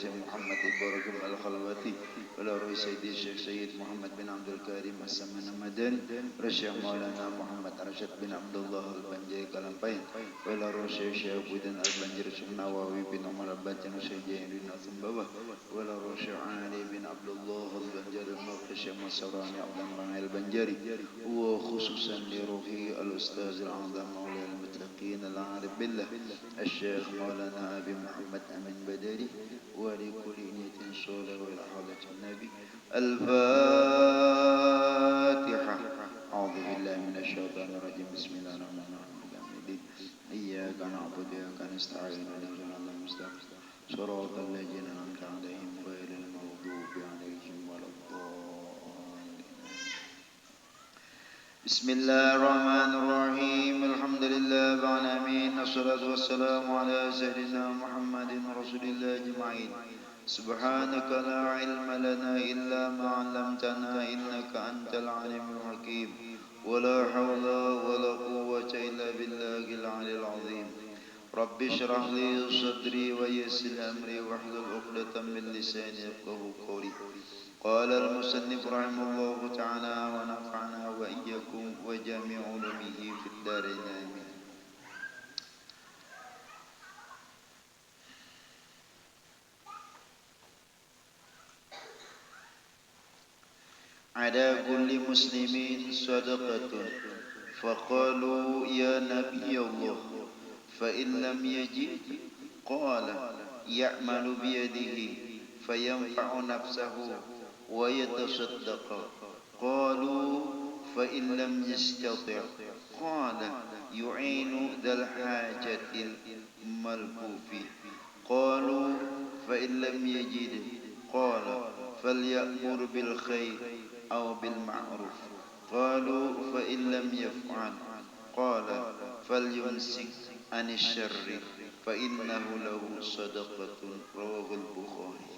Syekh Muhammad Ibrahim Al-Khalwati wala ruhi Sayyidi Syekh Sayyid Muhammad bin Abdul Karim As-Saman Madani Syekh Maulana Muhammad Arsyad bin Abdullah Al-Banjari Kalampain wala ruhi Syekh Syafuddin Al-Banjari Syekh Nawawi bin Umar Al-Bacaan Syekh Jainuddin Al-Sambawah wala ruhi Syekh Ali bin Abdullah Al-Banjari Al-Mufti Syekh Masarani Abdul Al-Banjari wa khususan li ruhi Al-Ustaz Al-Azam Maulana Al-Muttaqin Al-Arif Billah الشيخ مولانا أبي محمد أمين بدري ولكل نية صالحة وإلى حضرة النبي الفاتحة أعوذ بالله من الشيطان الرجيم بسم الله الرحمن الرحيم إياك نعبد وإياك نستعين اهدنا المستقيم صراط الذين أنعمت عليهم غير المغضوب عليهم ولا الضالين بسم الله الرحمن الرحيم الحمد لله العالمين الصلاة والسلام على سيدنا محمد رسول الله أجمعين سبحانك لا علم لنا إلا ما علمتنا إنك أنت العليم الحكيم ولا حول ولا قوة إلا بالله العلي العظيم رب اشرح لي صدري ويسر أمري واحلل عقدة من لساني يفقهوا قولي قال المصنف رحمه الله تعالى ونفعنا وإياكم وجميع علومه في الدارين آمين. على كل مسلم صدقة فقالوا يا نبي الله فإن لم يجد قال يعمل بيده فينفع نفسه ويتصدق قالوا فإن لم يستطع قال يعين ذا الحاجة الملهوف قالوا فإن لم يجد قال فليأمر بالخير أو بالمعروف قالوا فإن لم يفعل قال فليمسك عن الشر فإنه له صدقة رواه البخاري.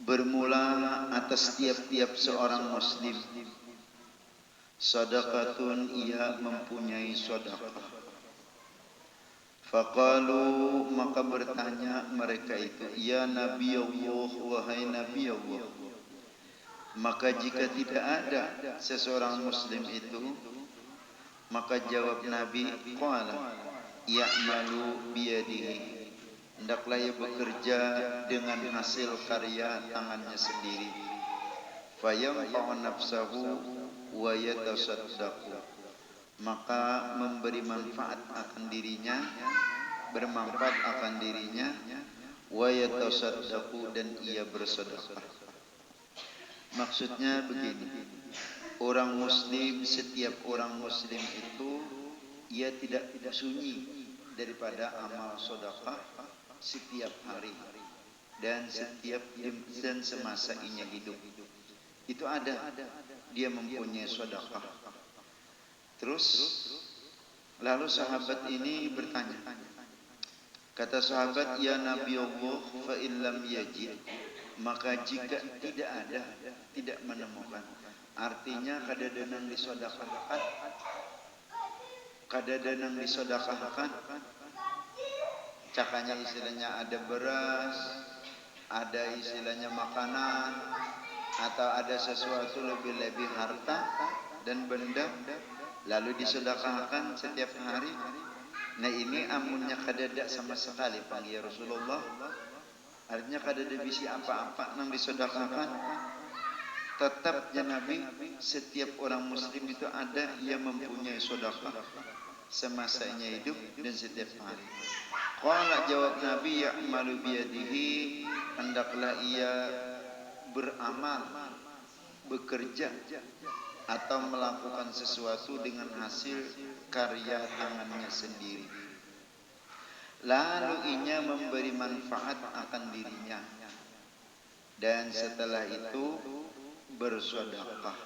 Bermula atas tiap-tiap seorang muslim sadaqatun, ia mempunyai sedekah. Faqalu, maka bertanya mereka itu, ya Nabi Allah, wahai Nabi Allah. Maka jika tidak ada seseorang muslim itu, maka jawab Nabi, qala ya'malu biyadihi, hendaklah ia bekerja dengan hasil karya tangannya sendiri. Fayanfa'u nafsahu wa yatasaddaqu, maka memberi manfaat akan dirinya, bermanfaat akan dirinya, wa yatasaddaqu, dan ia bersedekah. Maksudnya begini, orang muslim, setiap orang muslim itu ia tidak sunyi daripada amal sedekah setiap hari dan semasa ia hidup. Itu ada, dia mempunyai sedekah. Terus lalu sahabat ini bertanya, kata sahabat, ya Nabi Allah, fa in lam yajid, maka jika tidak ada, tidak menemukan, artinya kadadanang disedekahkan, kadadanang disedekahkan, cakanya istilahnya ada beras, ada istilahnya makanan, atau ada sesuatu lebih-lebih harta dan benda, lalu disedekahkan setiap hari. Nah ini amunnya kadada sama sekali panggil Rasulullah, artinya kadada bisi apa-apa nang disedekahkan. Tetapnya Nabi, setiap orang muslim itu ada yang mempunyai sedekah semasanya hidup dan setiap hari. Qala, jawab Nabi, ya'malu biyadihi, hendaklah ia beramal, bekerja atau melakukan sesuatu dengan hasil karya tangannya sendiri. Lalu inya memberi manfaat akan dirinya, dan setelah itu bersedekah.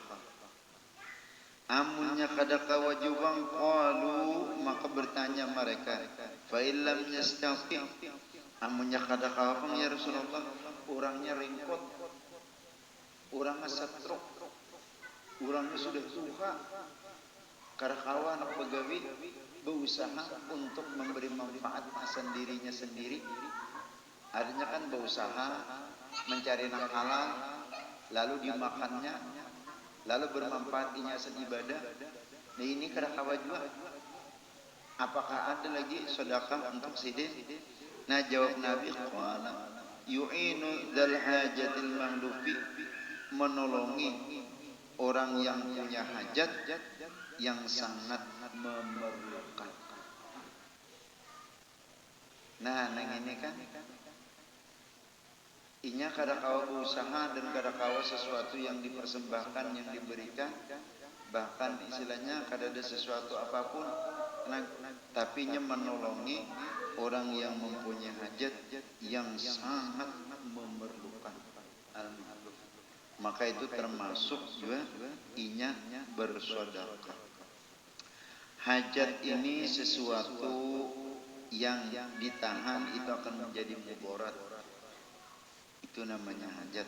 Amunnya kadaka wajubang, qalu, maka bertanya mereka, fa illam yastati, amunnya kadaka apa ya Rasulullah, orangnya ringkot, orangnya satruk, orangnya sudah tua, karakawan pegawai berusaha untuk memberi manfaat sendirinya sendiri. Artinya kan berusaha mencari nafkah halal, lalu dimakannya, lalu bermanfaat di nyasa ibadah. Nah ini kada kawa juga. Apakah ada lagi sedekah untuk sidin? Nah jawab Nabi, qala yu'inu dzal hajatil mahlufi, menolongi orang yang punya hajat yang sangat memerlukan. Nah, nang ini kan inya kada kawa berusaha dan kada kawa sesuatu yang dipersembahkan, yang diberikan, bahkan istilahnya kada ada sesuatu apapun, nah, tapi nya menolongi orang yang mempunyai hajat yang sangat memerlukan. Maka itu termasuk juga inya bersedekah. Hajat ini sesuatu yang ditahan itu akan menjadi mudarat. Itu namanya hajat.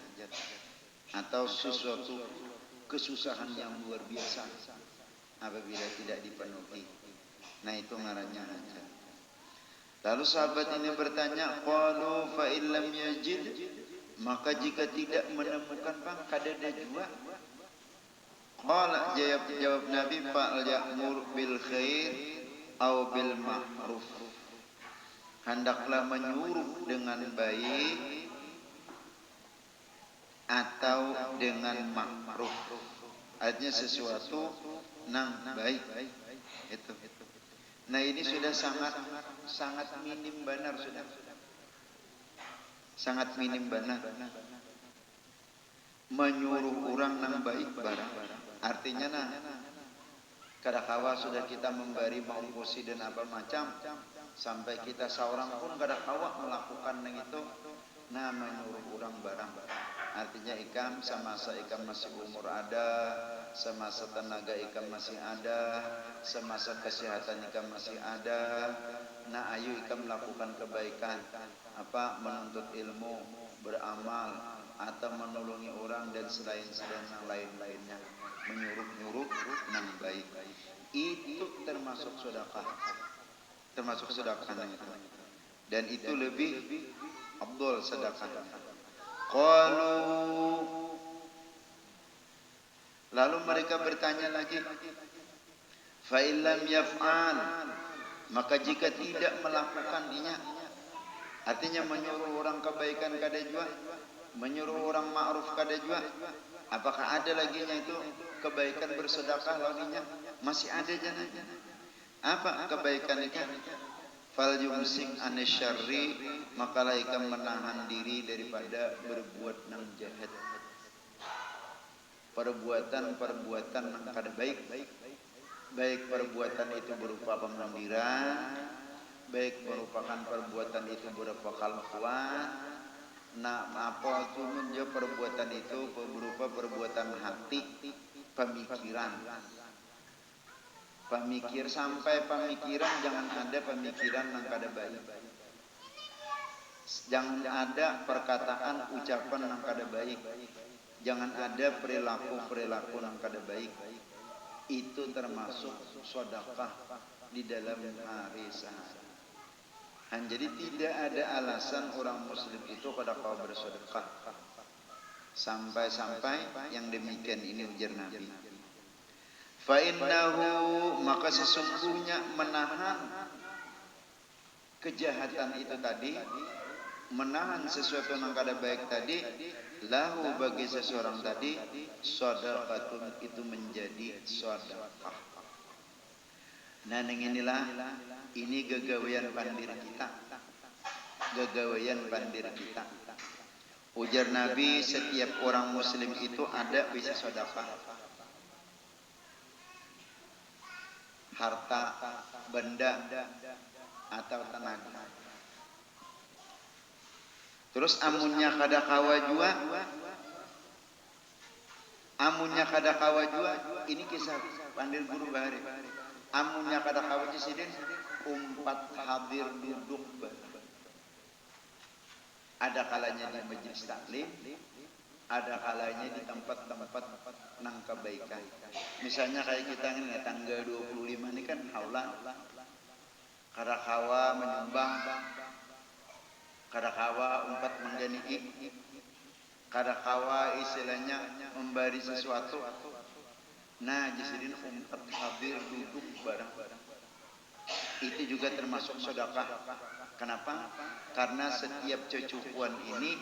Atau sesuatu kesusahan yang luar biasa apabila tidak dipenuhi. Nah itu ngarannya hajat. Lalu sahabat ini bertanya, qalu fa illam yajid, maka jika tidak menemukan bang kadada jua. Qala jawab Nabi, fa'al ya'mur bil khair au bil ma'ruf. Hendaklah menyuruh dengan baik atau dengan ma'ruf. Artinya sesuatu nang baik. Itu. Nah ini sudah sangat minim benar sudah. Sangat minim benar. Menyuruh orang nang baik barang. Artinya nah kadakawa sudah kita memberi mengungkusi dan apa macam, sampai kita seorang pun kadakawa melakukan yang itu, nah menyuruh orang barang. Artinya ikam semasa ikam masih umur ada, semasa tenaga ikam masih ada, semasa kesehatan ikam masih ada, nah ayo ikam melakukan kebaikan, apa menuntut ilmu, beramal, atau menolongi orang dan selain yang lain-lainnya, menyuruh-nyuruh nang baik. Itu termasuk sedekah. Termasuk sedekah itu. Dan itu lebih afdal sedekah. Qalu, lalu mereka bertanya lagi, fa illam yaf'al, maka jika tidak melakukannya, artinya menyuruh orang kebaikan kada jua, menyuruh orang ma'ruf kada jua, apakah ada lagi nya itu kebaikan bersedekah laginya? Masih ada jangan. Apa kebaikan itu? Fal yumsik anisyarri, maka ikam menahan diri daripada berbuat nang jahat. Perbuatan nang kada baik. Baik perbuatan itu berupa pemandiran, baik merupakan perbuatan itu berupa kelakuan. Nah, apa itu menjadi perbuatan itu berupa perbuatan hati, pemikiran. Sampai pemikiran, jangan ada pemikiran yang kada baik. Jangan ada perkataan, ucapan yang kada baik. Jangan ada perilaku yang kada baik. Itu termasuk sedekah di dalam hari sehari. Jadi tidak ada alasan orang muslim itu kada kau bersedekah. Sampai-sampai yang demikian ini ujar Nabi. Fa innahu, maka sesungguhnya menahan kejahatan itu tadi, menahan sesuatu yang kada baik tadi, lahu bagi seseorang tadi, sedekatun, itu menjadi sedekah. Nah inilah, ini gagawian pandir kita. Gagawian pandir kita. Ujar Nabi, setiap orang muslim itu ada bisa sedekah. Harta, benda, atau tenaga. Terus amunnya kada kawa jua, ini kisah pandil guru bahari. Amunnya kada kawa sidin, umpat hadir duduk. Ada kalanya di majelis taklim, ada kalanya di tempat-tempat nang kebaikan. Misalnya kayak kita ini tanggal 25 ini kan haulan. kadakawa menyumbang, kadakawa umpat menggani, kadakawa istilahnya memberi sesuatu. Nah, jisidin umpat hadir duduk bareng-bareng. Itu juga termasuk sedekah. Kenapa? Karena setiap cucuan ini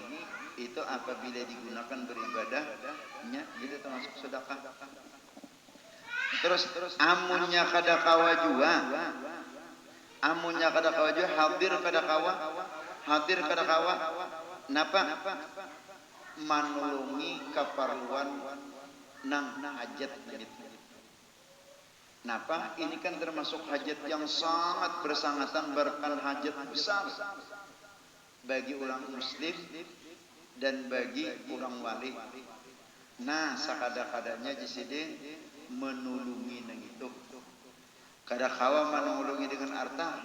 itu apabila digunakan beribadahnya itu termasuk sedekah. Terus amunnya kadakawa juga, hadir kadakawa. Napa? Manulungi keperluan nang hajat gitu. Napa? Ini kan termasuk hajat yang sangat bersangatan, bahkan hajat besar bagi orang muslim dan bagi orang wali. Nah, sakada-kadanya jiside menulungi nang itu. Kadakawa menulungi dengan harta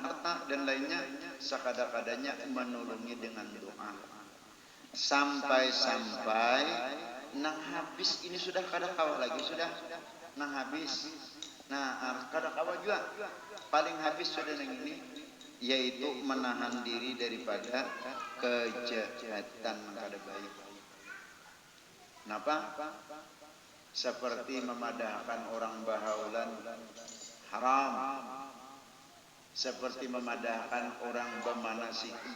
dan lainnya, sakada-kadanya menulungi dengan doa. Sampai nang habis ini sudah kadakawa lagi, sudah nang habis. Nah, kadakawa juga paling habis sudah nang ini, yaitu menahan diri daripada kejahatan kada baik. Kenapa? Seperti memadahkan orang bahaulan haram, seperti memadahkan orang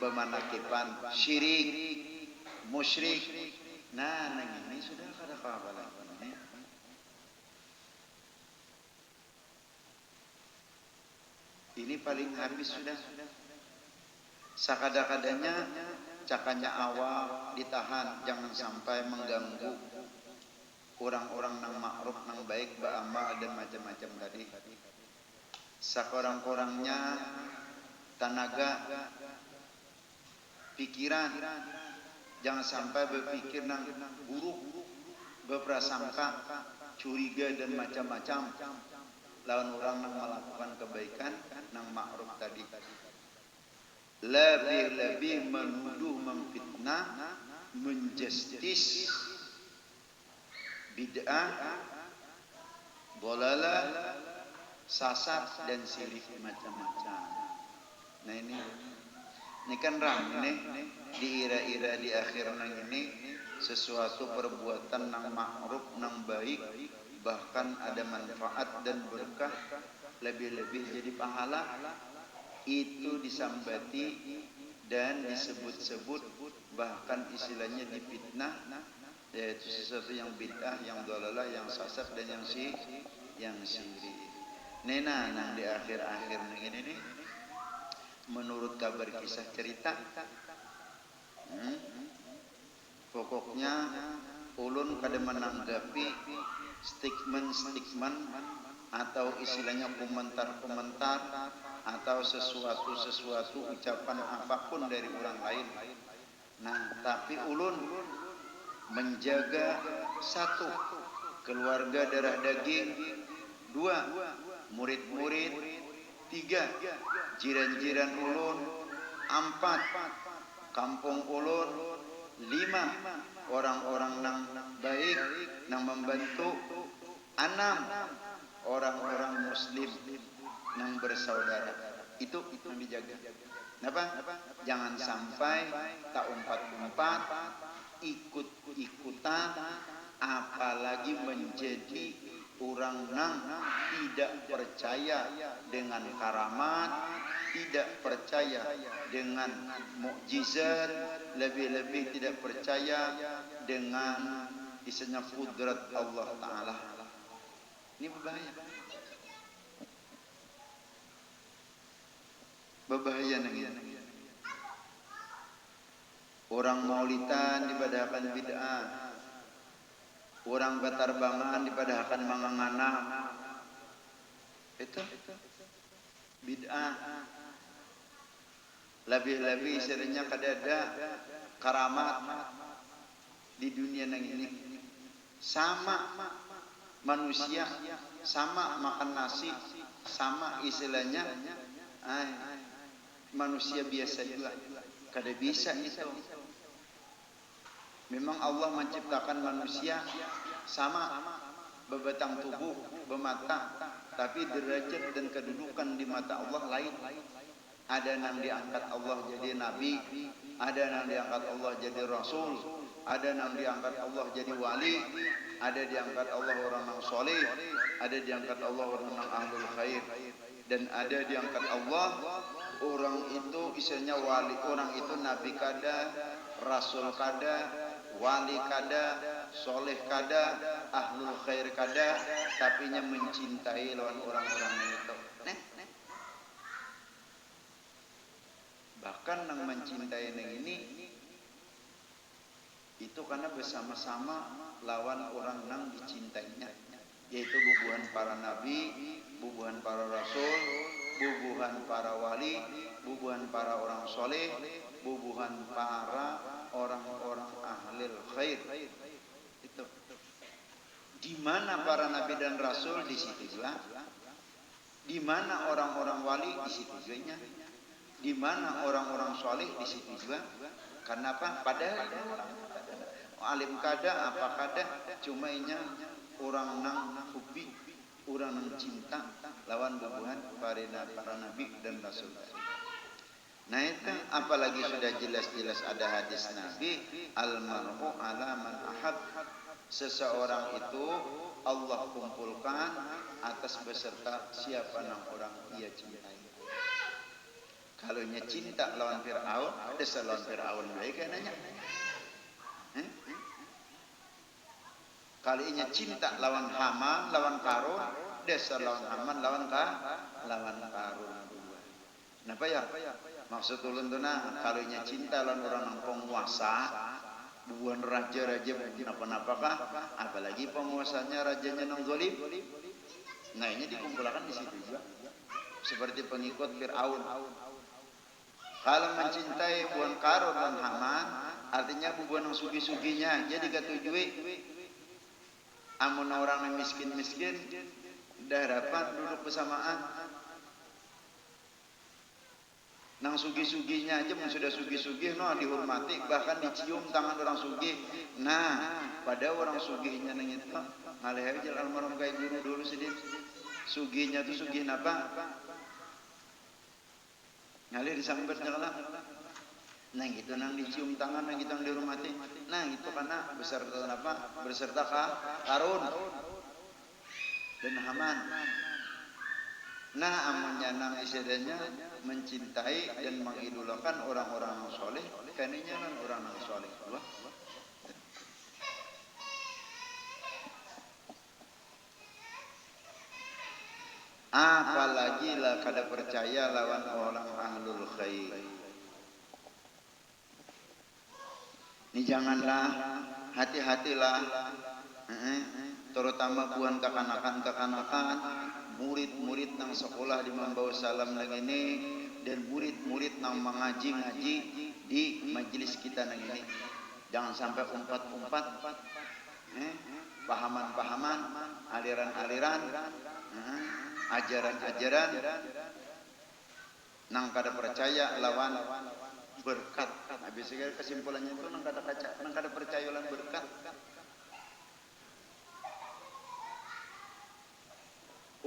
bemanakipan syirik, musyrik. Nah, nang ini sudah kadakawa lagi. Ini paling habis sudah. Sakada-kadanya cakanya awal ditahan, jangan sampai mengganggu orang-orang nang ma'ruf, nang baik, beramal dan macam-macam tadi. Sakorang-korangnya tenaga, pikiran, jangan sampai berpikir nang buruk, berprasangka, curiga dan macam-macam lawan orang yang melakukan kebaikan nang ma'ruf tadi. Lebih menuduh, memfitnah, menjustis bid'ah, dolalah, sasat dan sirik macam-macam. Nah, ini kan ramai di ira-ira di akhir nang ini, sesuatu perbuatan nang ma'ruf, nang baik, bahkan ada manfaat dan berkah, lebih-lebih jadi pahala, itu disambati dan disebut-sebut, bahkan istilahnya difitnah, yaitu sesuatu yang bid'ah, yang dolalah, yang sasat dan yang syirik. Nena nang di akhir-akhir nang ini nih, menurut kabar kisah cerita, pokoknya ulun kada menanggapi statement atau istilahnya komentar-komentar atau sesuatu ucapan apapun dari orang lain. Nah, tapi ulun menjaga satu, keluarga darah daging; dua, murid-murid; tiga, jiran-jiran ulun; empat, kampung ulun; lima, orang-orang nang baik nang membantu; enam, orang-orang muslim nang bersaudara. Itu yang dijaga. Kenapa? Jangan sampai tak umpat-umpat, ikut-ikutan, apalagi menjadi orang nang tidak percaya dengan karamat, tidak percaya dengan mukjizat, lebih-lebih tidak percaya dengan istilahnya kudrat Allah Ta'ala. Ini berbahaya. Berbahaya nih. Orang maulidan dipadahkan bid'ah, orang batarbangan dipadahkan mangangana, itu bid'ah. Lebih-lebih istilahnya kadada karamat di dunia nang ini. Sama manusia, sama makan nasi, sama istilahnya manusia biasa juga. Kada bisa itu. Memang Allah menciptakan manusia sama, bebatang tubuh, bermata, tapi derajat dan kedudukan di mata Allah lain. ada yang diangkat Allah jadi nabi, ada yang diangkat Allah jadi rasul, ada yang diangkat Allah jadi wali, ada diangkat Allah orang yang soleh, ada diangkat Allah orang yang ahlul khair, dan ada diangkat Allah orang itu istilahnya wali, orang itu nabi kada, rasul kada, wali kada, soleh kada, ahlul khair kada, tapi nya mencintai lawan orang-orang itu. Bahkan yang mencintai yang ini itu karena bersama-sama lawan orang yang dicintainya, yaitu bubuhan para nabi, bubuhan para rasul, bubuhan para wali, bubuhan para orang soleh, bubuhan para orang-orang ahlil khair. Itu di mana para nabi dan rasul, di situ juga. Di mana orang-orang wali, di situ juga. Di mana orang-orang soleh, di situ juga. Karena apa? Padahal alim kada, apa kada, cuma inya orang nang hubi, orang nang cinta lawan bubuhan para nabi dan rasul. Nah itu apalagi sudah jelas-jelas ada hadis Nabi, almar'u ala man ahab, seseorang itu Allah kumpulkan atas beserta siapa yang orang ia cintai. Kalau nya cinta lawan Fir'aun, dasar lawan Fir'aun baik nanya. Kalau nya cinta lawan Haman, lawan Qarun, dasar lawan Haman, lawan Qarun. Kenapa ya? Maksud ulun tu nah, kalau nya cinta lawan orang yang penguasa, bukan raja-raja kenapa-napakah, apalagi penguasanya rajanya nang zalim. Nah ini dikumpulkan di situ juga. Seperti pengikut Fir'aun. Kalau mencintai bukan Qarun dan Haman, artinya bukan yang sugi-suginya. Jadi ketujui, amun orang yang miskin-miskin, dah dapat duduk bersamaan. Nang sugi-suginya aja sudah sugi-sugi, no dihormati, bahkan dicium tangan orang sugi. Nah, pada orang suginya nang itu, ngalih aja almarhum kayak guru dulu sedih. Suginya tu sugi apa? Ngalih disambar janganlah. Nah gitu nang dicium tangan, nang gitu nang dihormati. Nah itu karena beserta apa? Beserta Qarun dan Haman. Nah amannya nang istilahnya mencintai dan mengidolakan orang-orang yang soleh, kaninya kan orang yang soleh. Apalagi lah kada percaya lawan orang ahlul khair. Ini janganlah, hati-hatilah, terutama buan kekanakan-kekanakan, murid-murid nang sekolah di Mambawa Salam nang ini, dan murid-murid nang mengaji-ngaji di majelis kita nang ini. Jangan sampai umpat-umpat, pahaman-pahaman, aliran-aliran, ajaran-ajaran nang kada percaya lawan berkat. Habis itu kesimpulannya itu nang kada percaya lawan berkat.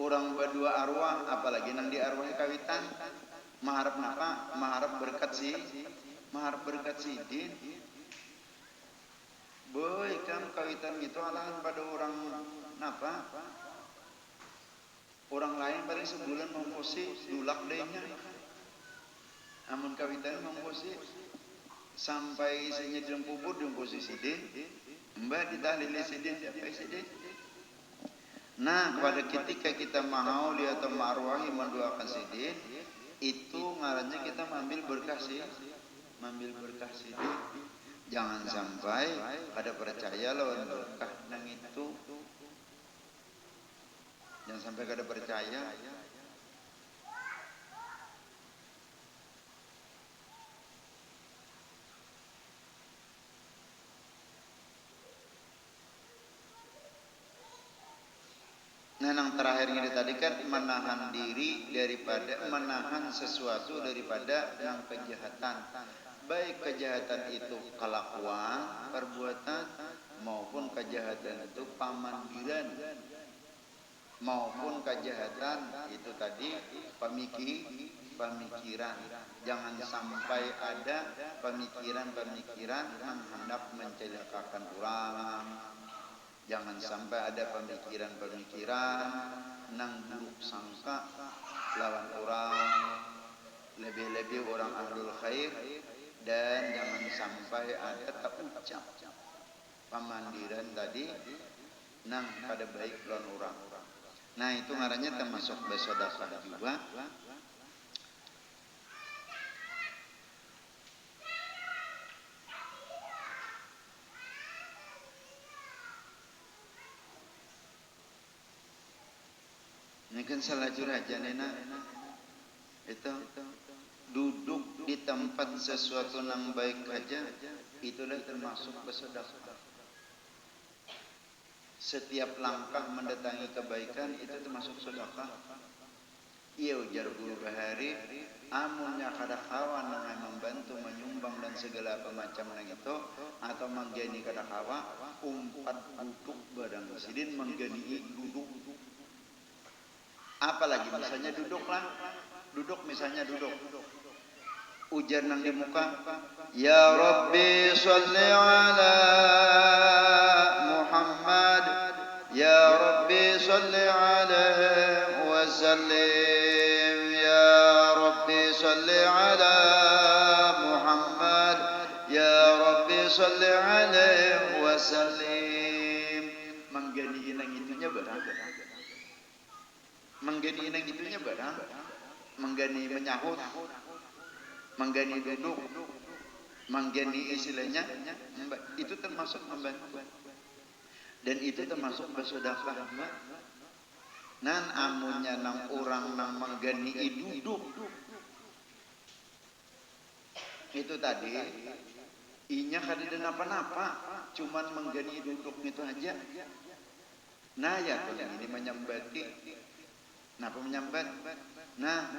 Orang berdua arwah, apalagi nang di arwah kawitan, maharap napa? Maharap berkat sidin. Boy kan kawitan itu alahan pada orang napa? Orang lain paling sebulan mengkosi dulak dehnya. Amun kawitan mengkosi sampai isinya dalam kubur mengkosi sidin. Mbak ditahlili sidin siapa sidin? Nah, pada ketika kita mau lihat atau marwahi mendoakan sidin, itu ngarannya kita mengambil berkah sidin. Jangan sampai ada percaya lawan berkah nang itu. Jangan sampai kada percaya. Nah, yang terakhir ini tadi kan menahan diri daripada menahan sesuatu daripada yang kejahatan. Baik kejahatan itu kelakuan, perbuatan, maupun kejahatan itu pamanggilan, maupun kejahatan itu tadi pemikiran. Jangan sampai ada pemikiran-pemikiran menghendak mencelakakan orang. Jangan sampai ada pemikiran-pemikiran nang buruk sangka lawan orang, lebih-lebih orang ahlul khair, dan jangan sampai ada tak ucap pemandiran tadi nang pada baik lawan orang. Nah itu ngarannya termasuk bersedekah juga. Ini kan salah aja nena. Itu duduk di tempat sesuatu yang baik aja, itulah termasuk bersedekah. Setiap langkah mendatangi kebaikan itu termasuk sedekah. Iya ujar guru bahari, amunnya kada kawan yang membantu menyumbang dan segala macam itu, atau menggani kada kawa, umpat duduk badang sidin menggani duduk. Apalagi misalnya duduk misalnya duduk. Ujar nang di muka, ya Rabbi sholli ala Muhammad, ya Rabbi sholli alaihi wa sallim, ya Rabbi sholli ala Muhammad, ya Rabbi sholli alaihi wa sallim. Menggani inang itunya barang. Menggani inang itunya barang. Menggani menyahut, menggani duduk, menggani istilahnya, itu termasuk membantu. Dan itu termasuk bersedekah. Nan amunnya nang orang nang menggani duduk, itu tadi inya kada ada napa-napa, cuman menggani duduk itu aja. Nah ya kalau ini menyambati, napa menyambat? Nah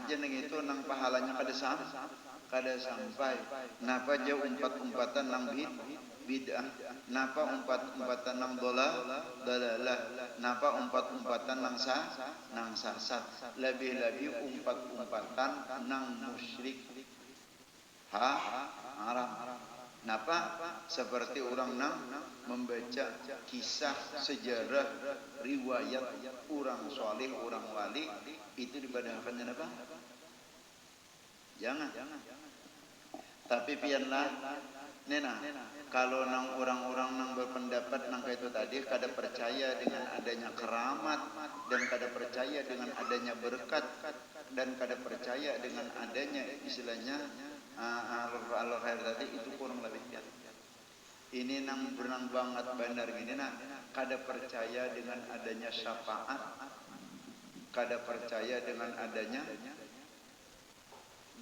jeneng itu nang pahalanya kada sampai. Napa jauh umpat-umpatan nang bid'ah. Napa umpat-umpatan nang dalalah. Napa umpat-umpatan nang sasat. Lebih-lebih umpat-umpatan nang musyrik. Haram. Napa? Seperti orang nang membaca kisah sejarah riwayat orang soleh, orang wali, itu dibadangkannya apa? Jangan. Tapi pianlah, nena, kalau nang orang-orang nang berpendapat nang itu tadi kada percaya dengan adanya keramat, dan kada percaya dengan adanya berkat, dan kada percaya dengan adanya istilahnya Allah khair tadi, itu kurang lebih pian. Ini nang berenang banget benar gini nah, kada percaya dengan adanya syafaat, kada percaya dengan adanya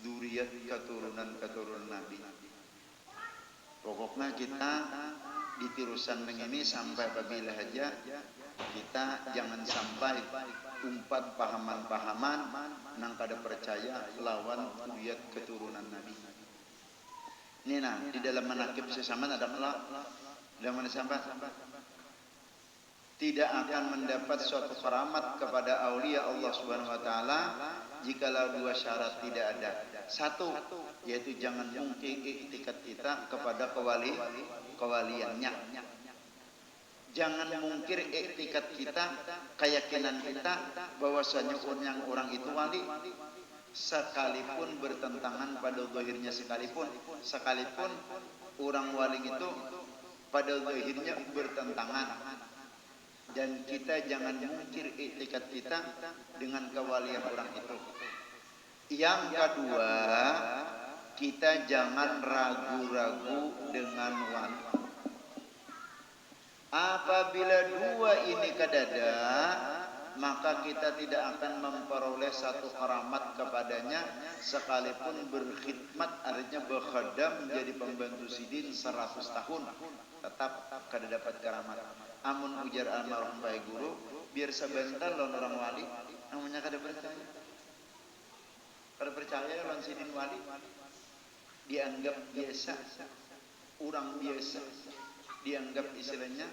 zuriat keturunan Nabi. Pokoknya kita di tirusan ini sampai apabila aja kita jangan sampai umpat pahaman-pahaman nang kada percaya lawan zuriat keturunan Nabi. Ini nah di dalam manakib sesama ada kelak dalam sampai tidak akan mendapat suatu keramat kepada aulia Allah Subhanahu wa taala jikalau dua syarat tidak ada. Satu, yaitu jangan mungkin iktikat kita kepada kewaliannya. Jangan mungkir iktikat kita, keyakinan kita bahwasanya orang itu wali, sekalipun bertentangan pada zahirnya, sekalipun orang wali itu pada zahirnya bertentangan. Dan kita jangan mungkir iktikat kita dengan kewalian orang itu. Yang kedua, kita jangan ragu-ragu dengan wali. Apabila dua ini kadada, maka kita tidak akan memperoleh satu keramat kepadanya, sekalipun berkhidmat, artinya berkhadam menjadi pembantu sidin 100 tahun, tetap kada dapat keramat. Amun ujar almarhum baik guru, biar sebentar lawan orang wali, namanya kada percaya. Kada percaya lawan sidin wali, dianggap biasa, orang biasa, dianggap istilahnya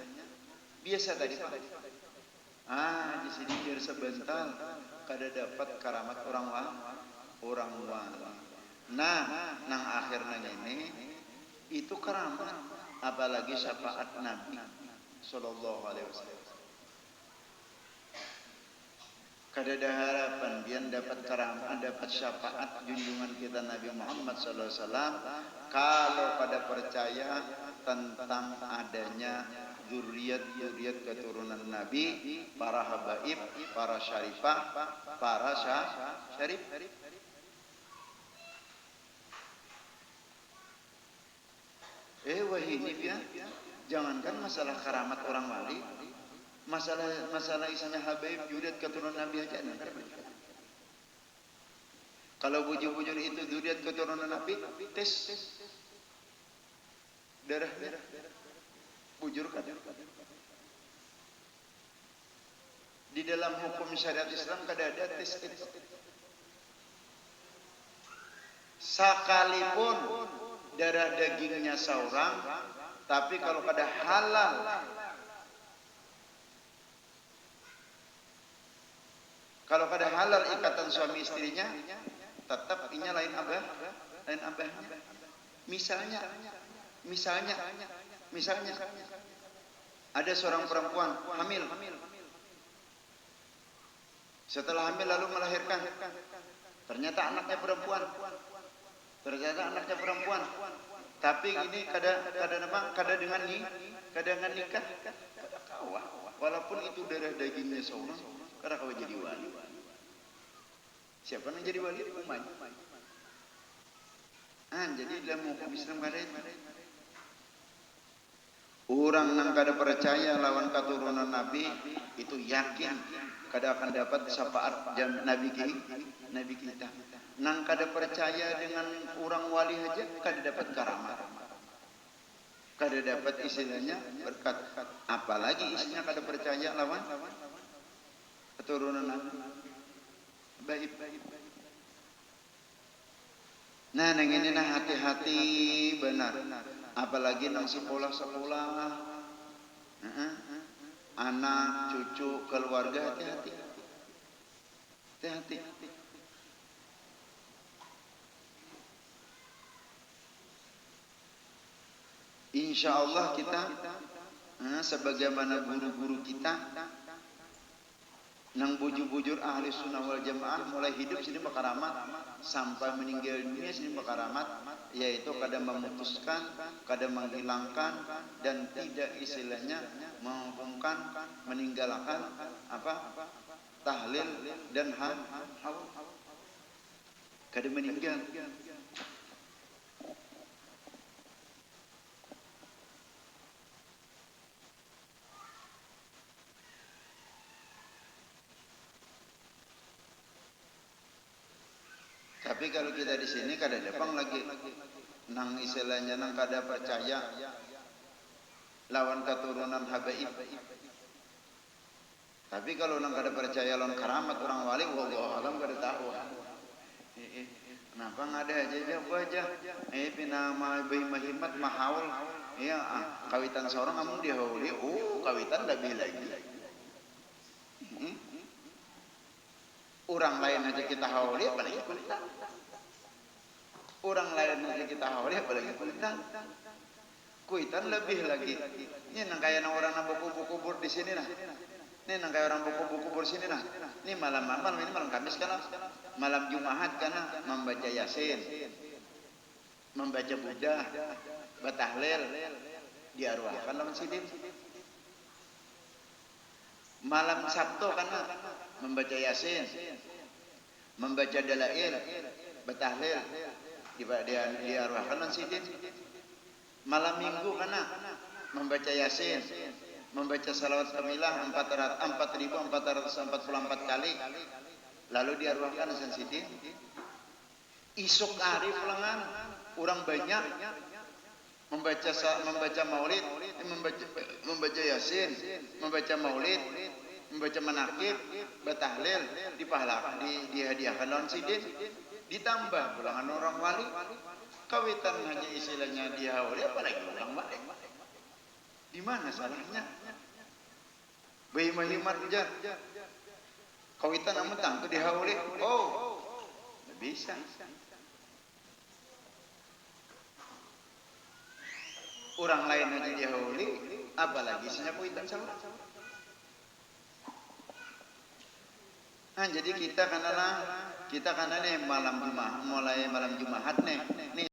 biasa tadi Pak. di sini biar sebentar kada dapat karamat orang wali. Nang akhirnya ini itu keramat, apalagi syafaat Nabi sallallahu alaihi wasallam. Kada ada harapan dia dapat keramat, dapat syafaat junjungan kita Nabi Muhammad sallallahu alaihi wasallam kalau pada percaya tentang adanya zuriat keturunan Nabi, para habaib, para syarifah, para syarif. Wahini ya, jangankan masalah karamat orang wali, masalah isanya habaib zuriat keturunan Nabi aja. Kalau bujur-bujur itu zuriat keturunan Nabi, tes darah bujur kan. Di dalam hukum syariat Islam kada ada tes itu. Sekalipun darah dagingnya seorang, tapi kalau kada halal, kalau kada halal ikatan suami istrinya, tetap inya lain abahnya. Misalnya ada seorang perempuan hamil. Setelah hamil lalu melahirkan. Ternyata anaknya perempuan. Tapi ini kada dengan nikah, kada kawah. Walaupun itu darah dagingnya seorang, kada kawah jadi wali. Siapa yang jadi wali? Umat. Jadi dalam hukum Islam kada itu. Orang yang kada percaya lawan keturunan Nabi itu yakin kada akan dapat syafaat Nabi kita. Nang kada percaya dengan orang wali aja kada dapat karamat, kada dapat istilahnya berkat, apalagi isinya kada percaya lawan keturunan Nabi. Baik. Nang ini hati-hati benar. Apalagi nang sekolah, anak, cucu, keluarga, hati-hati. Insya Allah kita, sebagaimana guru-guru kita, nang bujur-bujur ahli sunnah wal jamaah mulai hidup sini makaramat sampai meninggal dunia sini makaramat, yaitu kada memutuskan, kada menghilangkan dan tidak istilahnya menghukumkan, meninggalkan tahlil dan haul, kada meninggal. Tapi kalau kita di sini kada depang lagi nang istilahnya nang kada percaya lawan keturunan habaib. Tapi kalau nang kada percaya lawan karamat orang wali, wallahu alam kada tahu. Kenapa ngada aja pinama bayi mahimat mahaul. Iya, kawitan seorang amun dihauli, kawitan lebih lagi. Orang lain aja kita hauli, apalagi kulitan. Orang lain aja kita hauli, apalagi kulitan. Kuitan lebih lagi. Ini nang kaya nang orang nang buku-buku di sini nah. Ini nang kaya orang buku-buku di sini nah. Ini malam Kamis kana, malam Jumat kana membaca Yasin, membaca Buddha, batahlil, diarwahkan lawan sidin. Malam Sabtu kana membaca Yasin, membaca dalail, batahlil, diarwahkan lawan sidin. Malam Minggu kana membaca Yasin, membaca salawat kamilah 4.444 kali, lalu diarwahkan lawan sidin. Isuk hari pulangan orang banyak membaca maulid, membaca Yasin, membaca maulid, membaca manakib, batahlil, dipahalakan, dihadiahkan lawan sidin. Ditambah pulangan orang wali, kawitan hanya istilahnya dihauli, apalagi orang wali. Di mana salahnya? Bayi melimat jar. Kau itu namun tangke dihauli. Oh, nggak bisa. Orang lain aja dihauli, apalagi senyapu hitam sama. Nah, jadi kita karena nih malam Jumat, mulai malam Jumat nih